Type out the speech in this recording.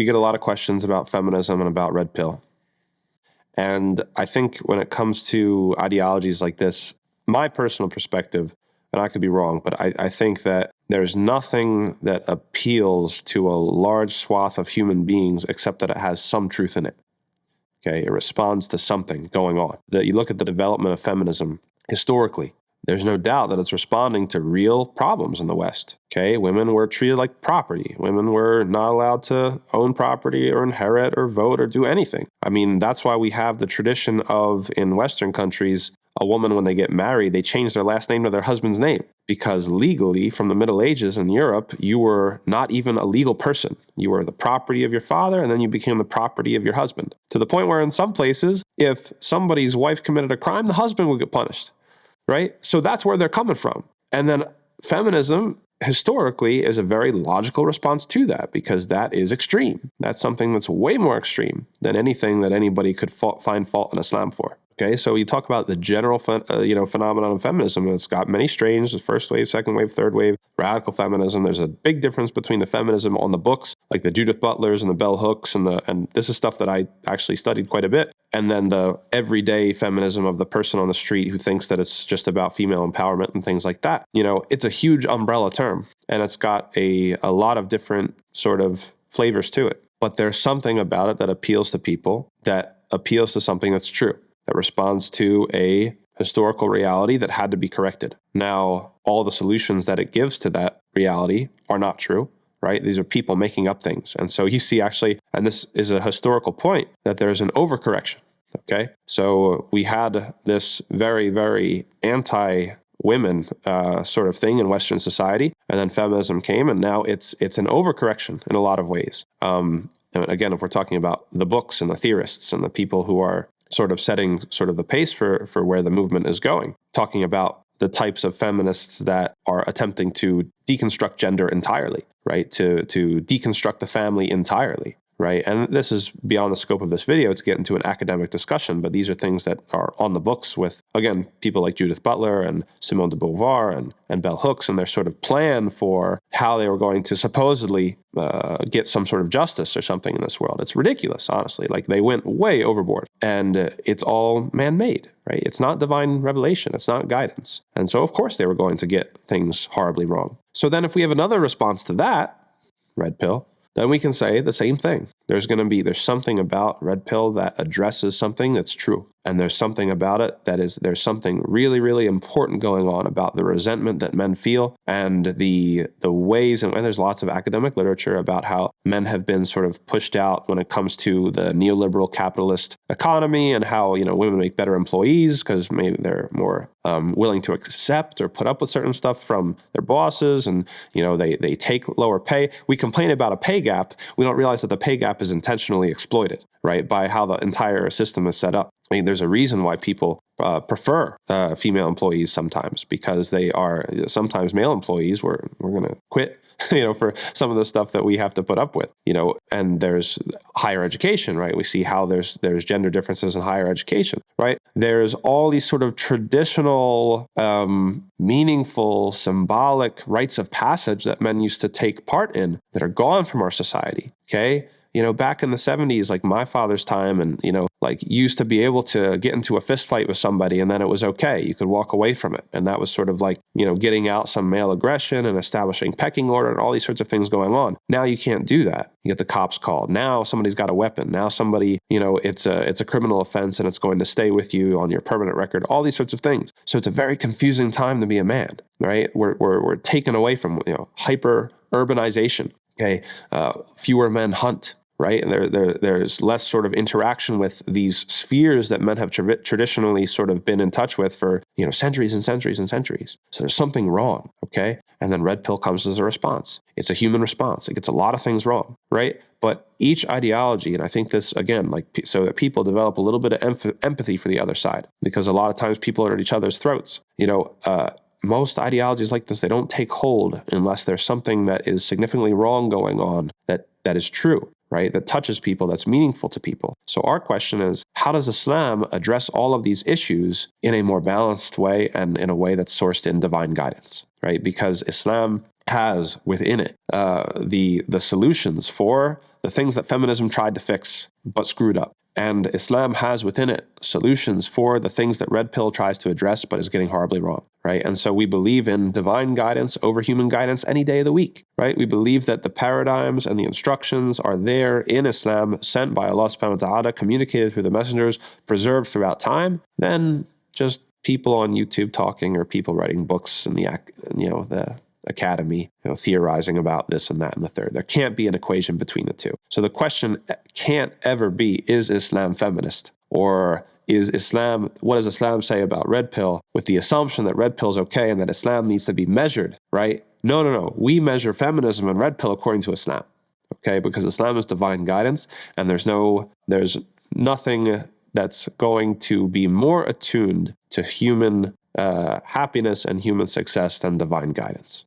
we get a lot of questions about feminism and about red pill. And I think when it comes to ideologies like this, my personal perspective, and I could be wrong, but I think that there's nothing that appeals to a large swath of human beings except that it has some truth in it. Okay, it responds to something going on. That you look at the development of feminism historically, there's no doubt that it's responding to real problems in the West. Okay, women were treated like property. Women were not allowed to own property or inherit or vote or do anything. I mean, that's why we have the tradition of, in Western countries, a woman, when they get married, they change their last name to their husband's name. Because legally, from the Middle Ages in Europe, you were not even a legal person. You were the property of your father, and then you became the property of your husband. To the point where in some places, if somebody's wife committed a crime, the husband would get punished. Right? So that's where they're coming from. And then feminism, historically, is a very logical response to that, because that is extreme. That's something that's way more extreme than anything that anybody could find fault in Islam for. Okay, so you talk about the general phenomenon of feminism. It's got many strains: the first wave, second wave, third wave, radical feminism. There's a big difference between the feminism on the books, like the Judith Butlers and the Bell Hooks, and this is stuff that I actually studied quite a bit, and then the everyday feminism of the person on the street who thinks that it's just about female empowerment and things like that. You know, it's a huge umbrella term, and it's got a lot of different sort of flavors to it. But there's something about it that appeals to people, that appeals to something that's true, that responds to a historical reality that had to be corrected. Now, all the solutions that it gives to that reality are not true, right? These are people making up things. And so you see actually, and this is a historical point, that there's an overcorrection, okay? So we had this very, very anti-women sort of thing in Western society, and then feminism came, and now it's an overcorrection in a lot of ways. And again, if we're talking about the books and the theorists and the people who are sort of setting sort of the pace for where the movement is going, talking about the types of feminists that are attempting to deconstruct gender entirely, right? To deconstruct the family entirely, right? And this is beyond the scope of this video to get into an academic discussion, but these are things that are on the books with, again, people like Judith Butler and Simone de Beauvoir and Bell Hooks, and their sort of plan for how they were going to supposedly get some sort of justice or something in this world. It's ridiculous, honestly. Like, they went way overboard, and it's all man-made, right? It's not divine revelation. It's not guidance. And so, of course, they were going to get things horribly wrong. So then if we have another response to that, red pill, then we can say the same thing. There's something about red pill that addresses something that's true. And there's something about it there's something really, really important going on about the resentment that men feel, and the ways, and there's lots of academic literature about how men have been sort of pushed out when it comes to the neoliberal capitalist economy, and how, women make better employees because maybe they're more willing to accept or put up with certain stuff from their bosses, and, they take lower pay. We complain about a pay gap. We don't realize that the pay gap is intentionally exploited, right, by how the entire system is set up. I mean, there's a reason why people prefer female employees sometimes, because sometimes male employees, we're going to quit, for some of the stuff that we have to put up with, and there's higher education, right? We see how there's gender differences in higher education, right? There's all these sort of traditional, meaningful, symbolic rites of passage that men used to take part in that are gone from our society, okay? Back in the 70s, like my father's time, and, used to be able to get into a fist fight with somebody and then it was okay. You could walk away from it. And that was sort of like, getting out some male aggression and establishing pecking order and all these sorts of things going on. Now you can't do that. You get the cops called. Now somebody's got a weapon. Now somebody, it's a criminal offense and it's going to stay with you on your permanent record, all these sorts of things. So it's a very confusing time to be a man, right? We're taken away from, hyper urbanization. Okay. Fewer men hunt. Right? And there's less sort of interaction with these spheres that men have traditionally sort of been in touch with for, centuries and centuries and centuries. So there's something wrong, okay? And then red pill comes as a response. It's a human response. It gets a lot of things wrong, right? But each ideology, and I think this, again, so that people develop a little bit of empathy for the other side, because a lot of times people are at each other's throats. Most ideologies like this, they don't take hold unless there's something that is significantly wrong going on that is true, right? That touches people, that's meaningful to people. So our question is, how does Islam address all of these issues in a more balanced way and in a way that's sourced in divine guidance, right? Because Islam has within it the solutions for the things that feminism tried to fix but screwed up. And Islam has within it solutions for the things that Red Pill tries to address but is getting horribly wrong, right? And so we believe in divine guidance over human guidance any day of the week, right? We believe that the paradigms and the instructions are there in Islam, sent by Allah subhanahu wa ta'ala, communicated through the messengers, preserved throughout time, then just people on YouTube talking or people writing books in the academy, theorizing about this and that and the third. There can't be an equation between the two. So the question can't ever be, is Islam feminist? Or what does Islam say about Red Pill, with the assumption that Red Pill is okay and that Islam needs to be measured, right? No. We measure feminism and Red Pill according to Islam, okay? Because Islam is divine guidance, and there's nothing that's going to be more attuned to human happiness and human success than divine guidance.